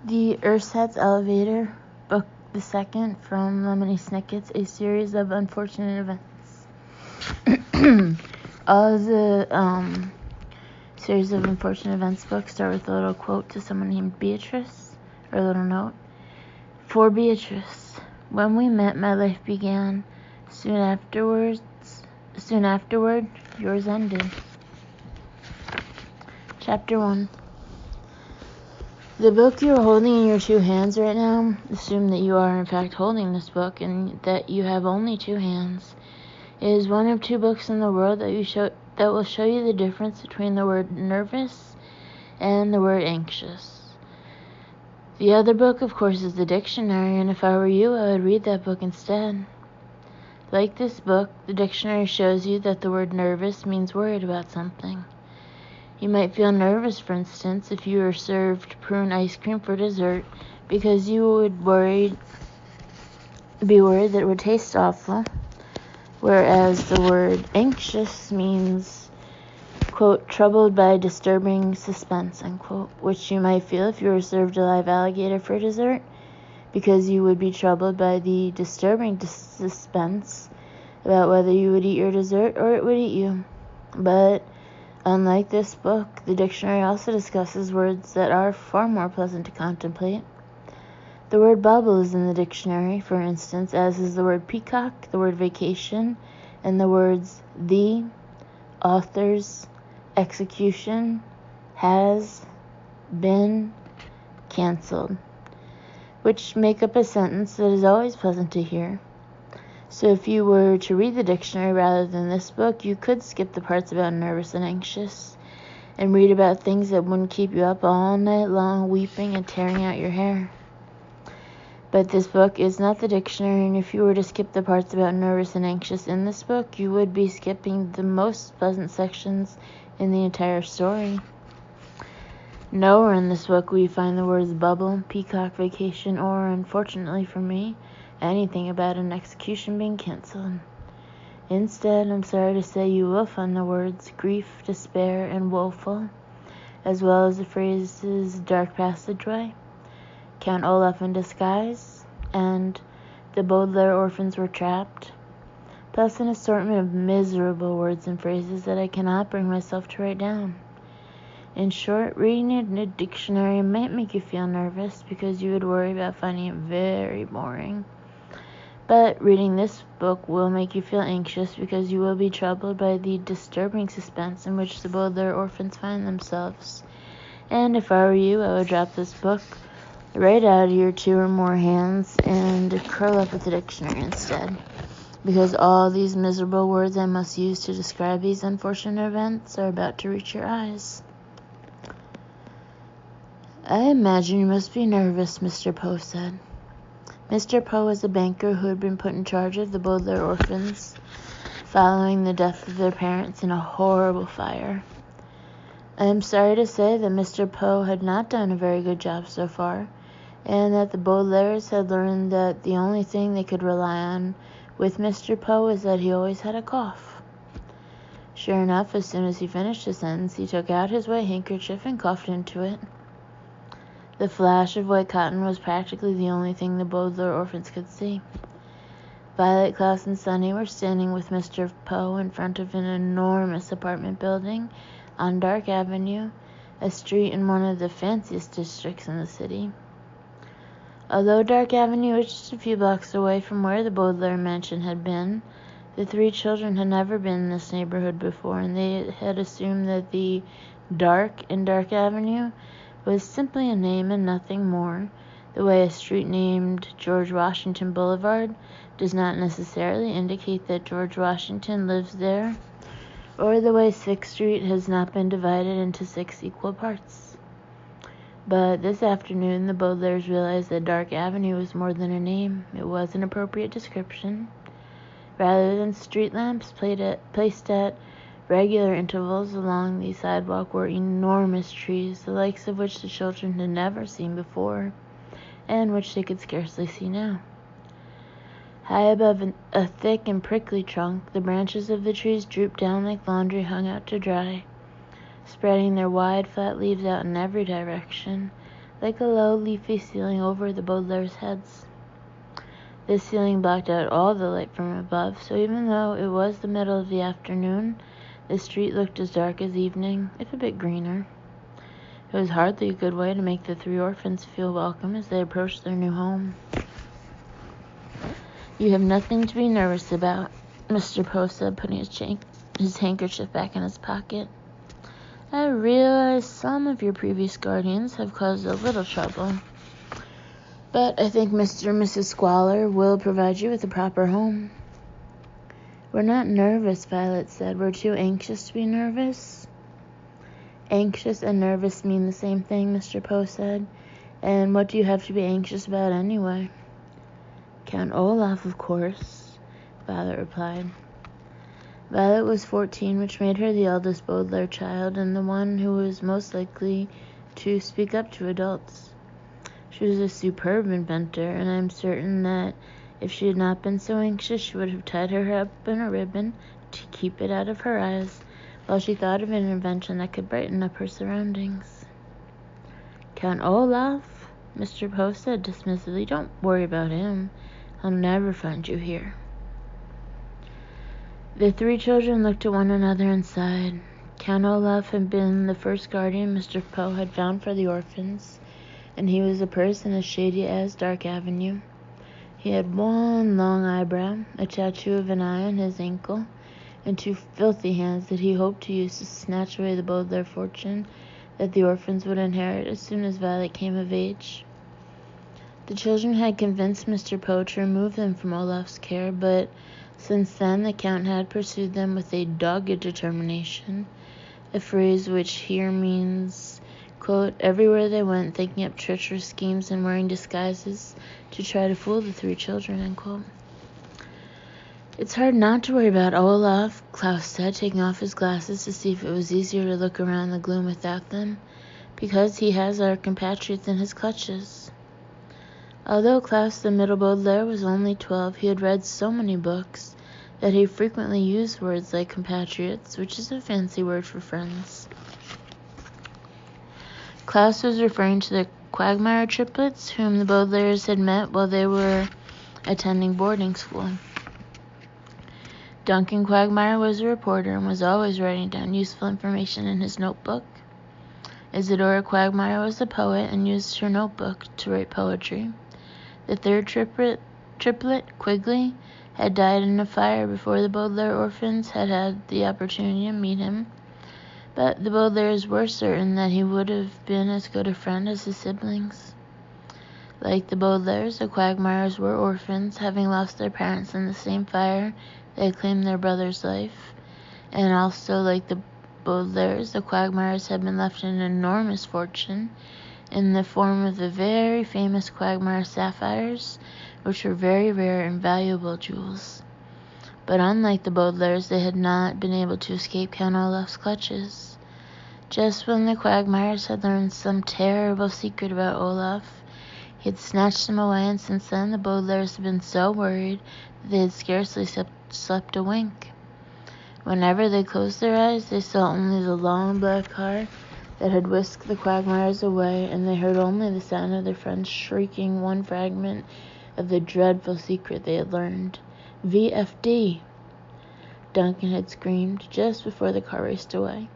The ErsatzElevator, Book the Second, from Lemony Snicket's A Series of Unfortunate Events. All of the Series of Unfortunate Events books start with a little quote to someone named Beatrice, or a little note. For Beatrice, when we met, my life began. Soon afterward, yours ended. Chapter 1. The book you are holding in your two hands right now, assume that you are in fact holding this book and that you have only two hands. It is one of two books in the world that will show you the difference between the word nervous and the word anxious. The other book, of course, is the dictionary, and if I were you, I would read that book instead. Like this book, the dictionary shows you that the word nervous means worried about something. You might feel nervous, for instance, if you were served prune ice cream for dessert because you would be worried that it would taste awful, whereas the word anxious means, quote, troubled by disturbing suspense, unquote, which you might feel if you were served a live alligator for dessert because you would be troubled by the disturbing suspense about whether you would eat your dessert or it would eat you. But unlike this book, the dictionary also discusses words that are far more pleasant to contemplate. The word bubble is in the dictionary, for instance, as is the word peacock, the word vacation, and the words the, authors, execution, has, been, canceled, which make up a sentence that is always pleasant to hear. So if you were to read the dictionary rather than this book, you could skip the parts about nervous and anxious and read about things that wouldn't keep you up all night long weeping and tearing out your hair. But this book is not the dictionary, and if you were to skip the parts about nervous and anxious in this book, you would be skipping the most pleasant sections in the entire story. Nowhere in this book will you find the words bubble, peacock, vacation, or, unfortunately for me, anything about an execution being canceled. Instead, I'm sorry to say, you will find the words grief, despair, and woeful, as well as the phrases dark passageway, Count Olaf in disguise, and the Baudelaire orphans were trapped, plus an assortment of miserable words and phrases that I cannot bring myself to write down. In short, reading it in a dictionary might make you feel nervous because you would worry about finding it very boring. But reading this book will make you feel anxious because you will be troubled by the disturbing suspense in which the Baudelaire orphans find themselves. And if I were you, I would drop this book right out of your two or more hands and curl up with the dictionary instead, because all these miserable words I must use to describe these unfortunate events are about to reach your eyes. I imagine you must be nervous, Mr. Poe said. Mr. Poe was a banker who had been put in charge of the Baudelaire orphans following the death of their parents in a horrible fire. I am sorry to say that Mr. Poe had not done a very good job so far, and that the Baudelaires had learned that the only thing they could rely on with Mr. Poe is that he always had a cough. Sure enough, as soon as he finished his sentence, he took out his white handkerchief and coughed into it. The flash of white cotton was practically the only thing the Baudelaire orphans could see. Violet, Klaus, and Sunny were standing with Mr. Poe in front of an enormous apartment building on Dark Avenue, a street in one of the fanciest districts in the city. Although Dark Avenue was just a few blocks away from where the Baudelaire mansion had been, the three children had never been in this neighborhood before, and they had assumed that the Dark in Dark Avenue was simply a name and nothing more, the way a street named George Washington Boulevard does not necessarily indicate that George Washington lives there, or the way 6th Street has not been divided into 6 equal parts. But this afternoon, the Baudelaires realized that Dark Avenue was more than a name. It was an appropriate description. Rather than street lamps placed at regular intervals along the sidewalk were enormous trees, the likes of which the children had never seen before, and which they could scarcely see now. High above a thick and prickly trunk, the branches of the trees drooped down like laundry hung out to dry, spreading their wide, flat leaves out in every direction, like a low, leafy ceiling over the Baudelaire's heads. This ceiling blocked out all the light from above, so even though it was the middle of the afternoon, the street looked as dark as evening, if a bit greener. It was hardly a good way to make the three orphans feel welcome as they approached their new home. "You have nothing to be nervous about," Mr. Poe said, putting his handkerchief back in his pocket. "I realize some of your previous guardians have caused a little trouble, but I think Mr. and Mrs. Squalor will provide you with a proper home." "We're not nervous," Violet said. "We're too anxious to be nervous." "Anxious and nervous mean the same thing," Mr. Poe said. "And what do you have to be anxious about anyway?" "Count Olaf, of course," Violet replied. Violet was 14, which made her the eldest Baudelaire child and the one who was most likely to speak up to adults. She was a superb inventor, and I am certain that if she had not been so anxious, she would have tied her hair up in a ribbon to keep it out of her eyes while she thought of an invention that could brighten up her surroundings. "Count Olaf," Mr. Poe said dismissively. "Don't worry about him. He'll never find you here." The three children looked at one another and sighed. Count Olaf had been the first guardian Mr. Poe had found for the orphans, and he was a person as shady as Dark Avenue. He had one long eyebrow, a tattoo of an eye on his ankle, and two filthy hands that he hoped to use to snatch away the Baudelaire fortune that the orphans would inherit as soon as Violet came of age. The children had convinced Mr. Poe to remove them from Olaf's care, but since then the Count had pursued them with a dogged determination, a phrase which here means, quote, everywhere they went, thinking up treacherous schemes and wearing disguises to try to fool the three children, end quote. "It's hard not to worry about Olaf," Klaus said, taking off his glasses to see if it was easier to look around the gloom without them, "because he has our compatriots in his clutches." Although Klaus the middle Baudelaire was only 12, he had read so many books that he frequently used words like compatriots, which is a fancy word for friends. Klaus was referring to the Quagmire triplets, whom the Baudelaires had met while they were attending boarding school. Duncan Quagmire was a reporter and was always writing down useful information in his notebook. Isadora Quagmire was a poet and used her notebook to write poetry. The third triplet, Quigley, had died in a fire before the Baudelaire orphans had had the opportunity to meet him, but the Baudelaires were certain that he would have been as good a friend as his siblings. Like the Baudelaires, the Quagmires were orphans, having lost their parents in the same fire that had claimed their brother's life, and also like the Baudelaires, the Quagmires had been left an enormous fortune in the form of the very famous Quagmire sapphires, which were very rare and valuable jewels. But unlike the Baudelaires, they had not been able to escape Count Olaf's clutches. Just when the Quagmires had learned some terrible secret about Olaf, he had snatched them away, and since then the Baudelaires had been so worried that they had scarcely slept a wink. Whenever they closed their eyes, they saw only the long black car that had whisked the Quagmires away, and they heard only the sound of their friends shrieking one fragment of the dreadful secret they had learned. VFD! Duncan had screamed just before the car raced away,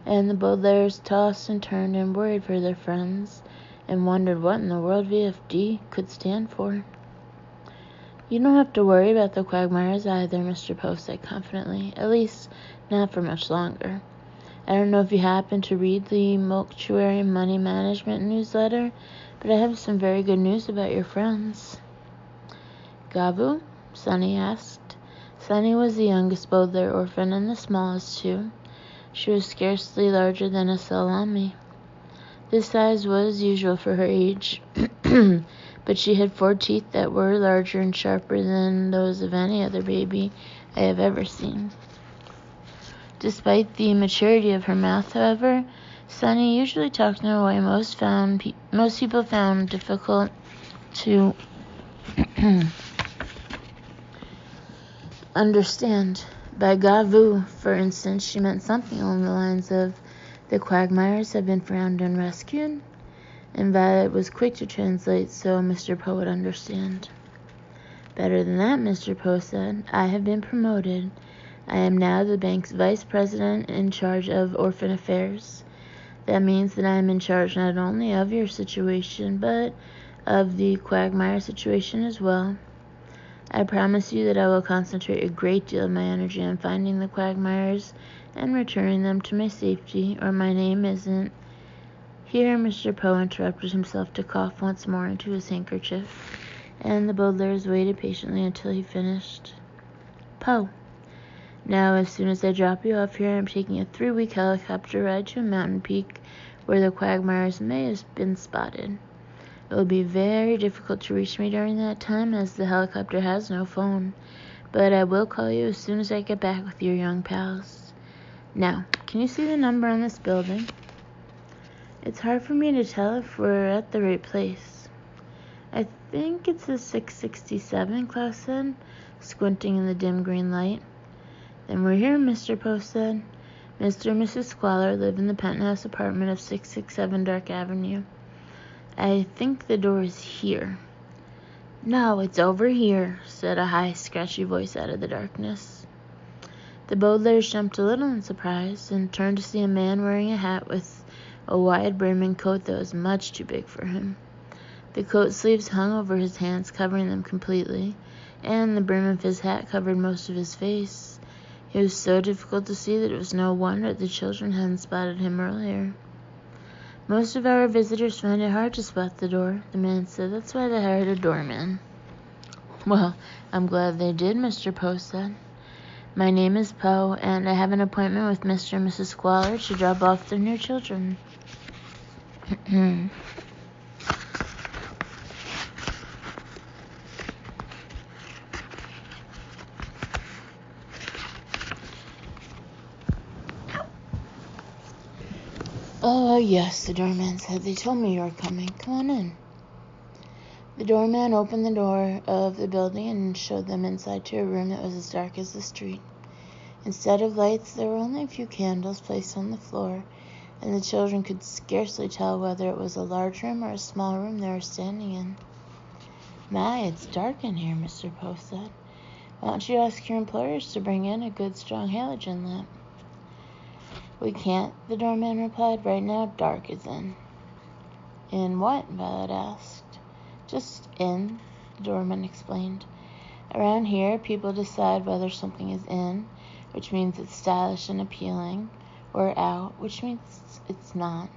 and the Baudelaires tossed and turned and worried for their friends, and wondered what in the world VFD could stand for. "You don't have to worry about the Quagmires either," Mr. Poe said confidently, "at least not for much longer. I don't know if you happen to read the Mortuary Money Management newsletter, but I have some very good news about your friends." "Gavu?" Sunny asked. Sunny was the youngest Baudelaire orphan and the smallest too. She was scarcely larger than a salami. This size was usual for her age, but she had 4 teeth that were larger and sharper than those of any other baby I have ever seen. Despite the immaturity of her mouth, however, Sunny usually talked in a way most people found difficult to understand. By Gavu, for instance, she meant something along the lines of, "The Quagmires have been found and rescued." and Violet was quick to translate so Mr. Poe would understand. Better than that, Mr. Poe said. I have been promoted. I am now the bank's vice president in charge of orphan affairs. That means that I am in charge not only of your situation, but of the Quagmire situation as well. I promise you that I will concentrate a great deal of my energy on finding the Quagmires and returning them to my safety, or my name isn't. Here Mr. Poe interrupted himself to cough once more into his handkerchief, and the Baudelaires waited patiently until he finished. Poe. Now, as soon as I drop you off here, I'm taking a 3-week helicopter ride to a mountain peak where the Quagmires may have been spotted. It will be very difficult to reach me during that time, as the helicopter has no phone, but I will call you as soon as I get back with your young pals. Now, can you see the number on this building? It's hard for me to tell if we're at the right place. I think it's a 667, Klaus said, squinting in the dim green light. Then we're here, Mr. Poe said. Mr. and Mrs. Squalor live in the penthouse apartment of 667 Dark Avenue. I think the door is here. No, it's over here, said a high, scratchy voice out of the darkness. The Baudelaires jumped a little in surprise and turned to see a man wearing a hat with a wide-brimming coat that was much too big for him. The coat sleeves hung over his hands, covering them completely, and the brim of his hat covered most of his face. He was so difficult to see that it was no wonder the children hadn't spotted him earlier. Most of our visitors find it hard to spot the door, the man said. That's why they hired a doorman. Well, I'm glad they did, Mr. Poe said. My name is Poe, and I have an appointment with Mr. and Mrs. Squalor to drop off their new children. Oh, yes, the doorman said. They told me you were coming. Come on in. The doorman opened the door of the building and showed them inside to a room that was as dark as the street. Instead of lights, there were only a few candles placed on the floor, and the children could scarcely tell whether it was a large room or a small room they were standing in. My, it's dark in here, Mr. Poe said. Why don't you ask your employers to bring in a good strong halogen lamp? We can't, the doorman replied. Right now, dark is in. In what? Violet asked. Just in, the doorman explained. Around here, people decide whether something is in, which means it's stylish and appealing, or out, which means it's not.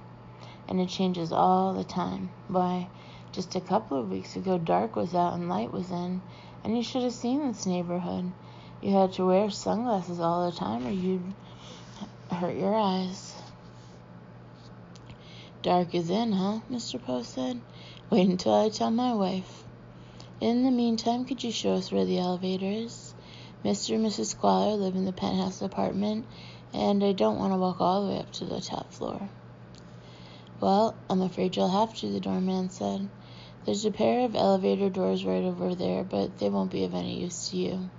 And it changes all the time. Why, just a couple of weeks ago, dark was out and light was in, and you should have seen this neighborhood. You had to wear sunglasses all the time, or you'd hurt your eyes. Dark is in, huh? Mr. Poe said. Wait until I tell my wife. In the meantime, could you show us where the elevator is? Mr. and Mrs. Squalor live in the penthouse apartment, and I don't want to walk all the way up to the top floor. Well, I'm afraid you'll have to, the doorman said. There's a pair of elevator doors right over there, but they won't be of any use to you.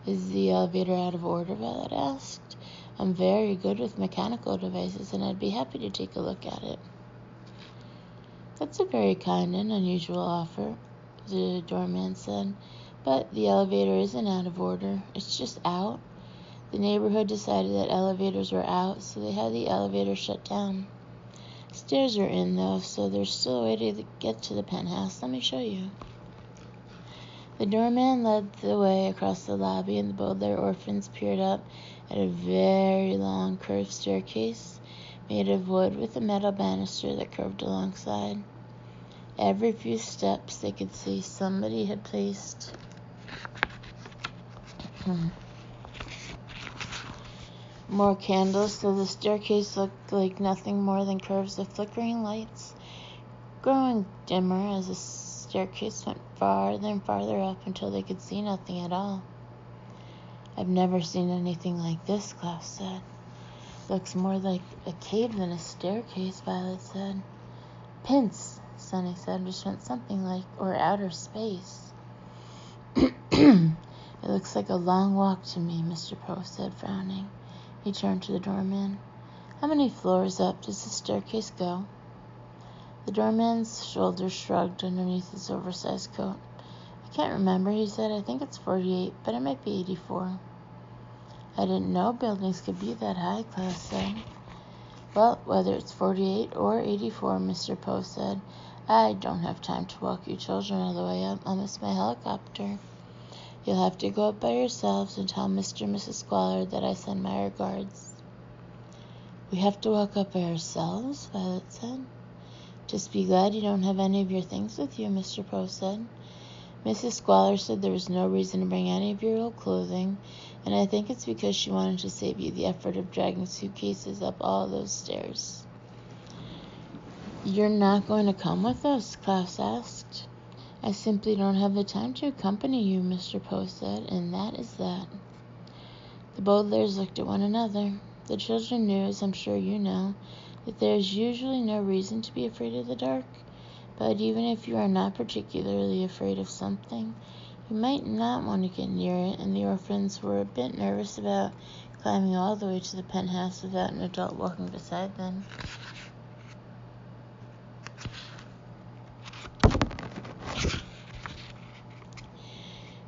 Is the elevator out of order? Violet asked. I'm very good with mechanical devices, and I'd be happy to take a look at it. That's a very kind and unusual offer, the doorman said, but the elevator isn't out of order. It's just out. The neighborhood decided that elevators were out, so they had the elevator shut down. Stairs are in, though, so there's still a way to get to the penthouse. Let me show you. The doorman led the way across the lobby, and the Baudelaire orphans peered up at a very long curved staircase made of wood with a metal banister that curved alongside. Every few steps they could see somebody had placed more candles, so the staircase looked like nothing more than curves of flickering lights, growing dimmer as the staircase went farther and farther up until they could see nothing at all. I've never seen anything like this, Klaus said. Looks more like a cave than a staircase, Violet said. Pince, Sonny said, which meant something like, or outer space. It looks like a long walk to me, Mr. Poe said, frowning. He turned to the doorman. How many floors up does the staircase go? The doorman's shoulders shrugged underneath his oversized coat. I can't remember, he said. I think it's 48, but it might be 84. I didn't know buildings could be that high, Klaus said. Well, whether it's 48 or 84, Mr. Poe said, I don't have time to walk you children all the way up. I'll miss my helicopter. You'll have to go up by yourselves and tell Mr. and Mrs. Squalor that I send my regards. We have to walk up by ourselves, Violet said. Just be glad you don't have any of your things with you, Mr. Poe said. Mrs. Squalor said there was no reason to bring any of your old clothing, and I think it's because she wanted to save you the effort of dragging suitcases up all those stairs. You're not going to come with us? Klaus asked. I simply don't have the time to accompany you, Mr. Poe said, and that is that. The Baudelaires looked at one another. The children knew, as I'm sure you know, that there is usually no reason to be afraid of the dark. But even if you are not particularly afraid of something, you might not want to get near it, and the orphans were a bit nervous about climbing all the way to the penthouse without an adult walking beside them.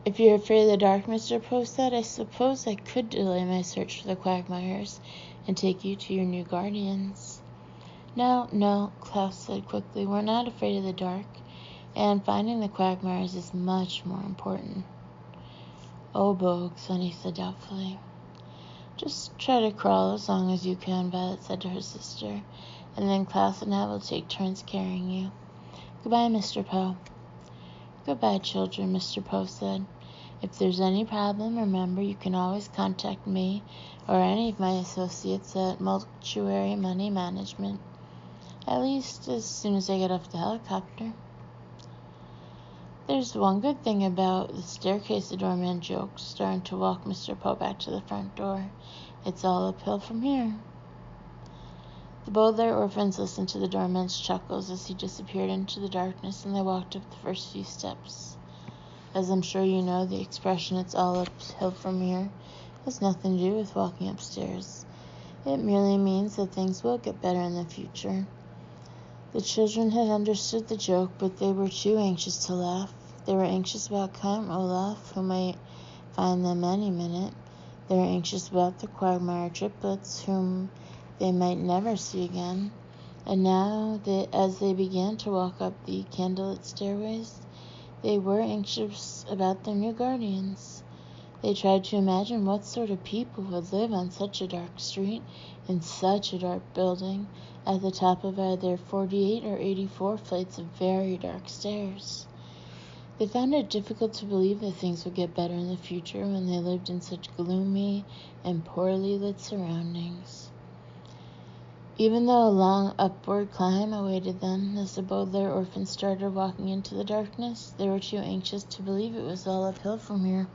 If you're afraid of the dark, Mr. Poe said, I suppose I could delay my search for the Quagmires and take you to your new guardians. No, Klaus said quickly. We're not afraid of the dark, and finding the Quagmires is much more important. Oh, Bogue, Sonny said doubtfully. Just try to crawl as long as you can, Violet said to her sister, and then Klaus and I will take turns carrying you. Goodbye, Mr. Poe. Goodbye, children, Mr. Poe said. If there's any problem, remember you can always contact me or any of my associates at Mortuary Money Management. At least as soon as I get off the helicopter. There's one good thing about the staircase, the doorman joked, starting to walk Mr. Poe back to the front door. It's all uphill from here. The Baudelaire orphans listened to the doorman's chuckles as he disappeared into the darkness, and they walked up the first few steps. As I'm sure you know, the expression, it's all uphill from here, has nothing to do with walking upstairs. It merely means that things will get better in the future. The children had understood the joke, but they were too anxious to laugh. They were anxious about Count Olaf, who might find them any minute. They were anxious about the Quagmire triplets, whom they might never see again. And now, as they began to walk up the candlelit stairways, they were anxious about their new guardians. They tried to imagine what sort of people would live on such a dark street, in such a dark building, at the top of either 48 or 84 flights of very dark stairs. They found it difficult to believe that things would get better in the future when they lived in such gloomy and poorly lit surroundings. Even though a long upward climb awaited them, as the Baudelaire orphans started walking into the darkness, they were too anxious to believe it was all uphill from here.